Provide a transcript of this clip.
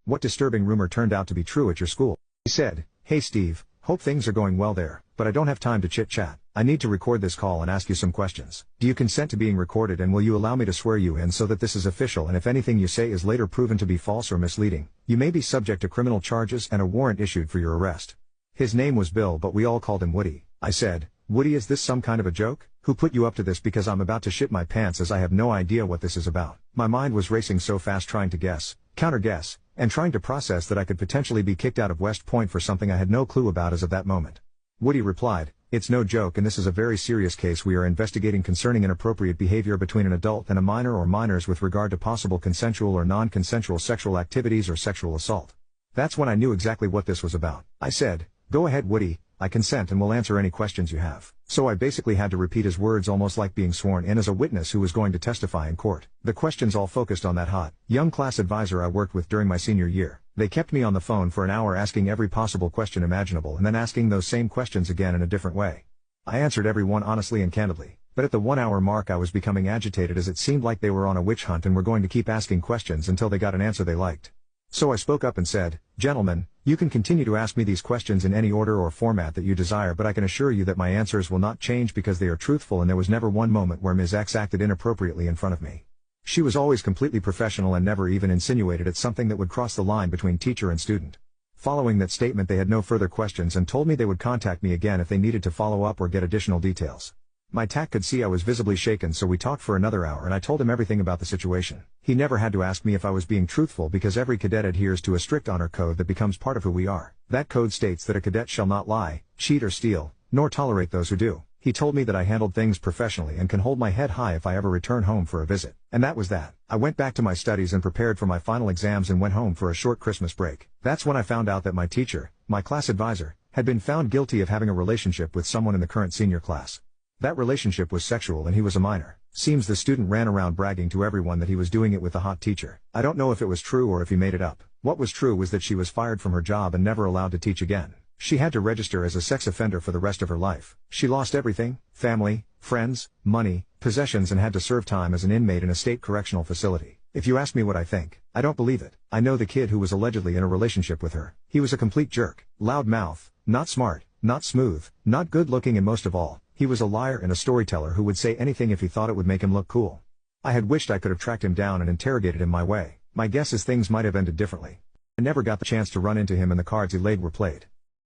What disturbing rumor turned out to be true at your school? He said, "Hey Steve, hope things are going well there, but I don't have time to chit-chat. I need to record this call and ask you some questions. Do you consent to being recorded, and will you allow me to swear you in so that this is official, and if anything you say is later proven to be false or misleading, you may be subject to criminal charges and a warrant issued for your arrest?" His name was Bill, but we all called him Woody. I said, "Woody, is this some kind of a joke? Who put you up to this? Because I'm about to shit my pants as I have no idea what this is about." My mind was racing so fast trying to guess, counter-guess, and trying to process that I could potentially be kicked out of West Point for something I had no clue about as of that moment. Woody replied, "It's no joke, and this is a very serious case we are investigating concerning inappropriate behavior between an adult and a minor or minors with regard to possible consensual or non-consensual sexual activities or sexual assault." That's when I knew exactly what this was about. I said, "Go ahead Woody, I consent and will answer any questions you have." So I basically had to repeat his words almost like being sworn in as a witness who was going to testify in court. The questions all focused on that hot, young class advisor I worked with during my senior year. They kept me on the phone for an hour asking every possible question imaginable and then asking those same questions again in a different way. I answered every one honestly and candidly, but at the 1 hour mark I was becoming agitated as it seemed like they were on a witch hunt and were going to keep asking questions until they got an answer they liked. So I spoke up and said, "Gentlemen, you can continue to ask me these questions in any order or format that you desire, but I can assure you that my answers will not change because they are truthful and there was never one moment where Ms. X acted inappropriately in front of me. She was always completely professional and never even insinuated at something that would cross the line between teacher and student." Following that statement they had no further questions and told me they would contact me again if they needed to follow up or get additional details. My TAC could see I was visibly shaken, so we talked for another hour and I told him everything about the situation. He never had to ask me if I was being truthful because every cadet adheres to a strict honor code that becomes part of who we are. That code states that a cadet shall not lie, cheat or steal, nor tolerate those who do. He told me that I handled things professionally and can hold my head high if I ever return home for a visit. And that was that. I went back to my studies and prepared for my final exams and went home for a short Christmas break. That's when I found out that my teacher, my class advisor, had been found guilty of having a relationship with someone in the current senior class. That relationship was sexual and he was a minor. Seems the student ran around bragging to everyone that he was doing it with the hot teacher. I don't know if it was true or if he made it up. What was true was that she was fired from her job and never allowed to teach again. She had to register as a sex offender for the rest of her life. She lost everything: family, friends, money, possessions, and had to serve time as an inmate in a state correctional facility. If you ask me what I think, I don't believe it. I know the kid who was allegedly in a relationship with her. He was a complete jerk, loud mouth, not smart, not smooth, not good looking, and most of all, he was a liar and a storyteller who would say anything if he thought it would make him look cool. I had wished I could have tracked him down and interrogated him my way. My guess is things might have ended differently. I never got the chance to run into him and the cards he laid were played.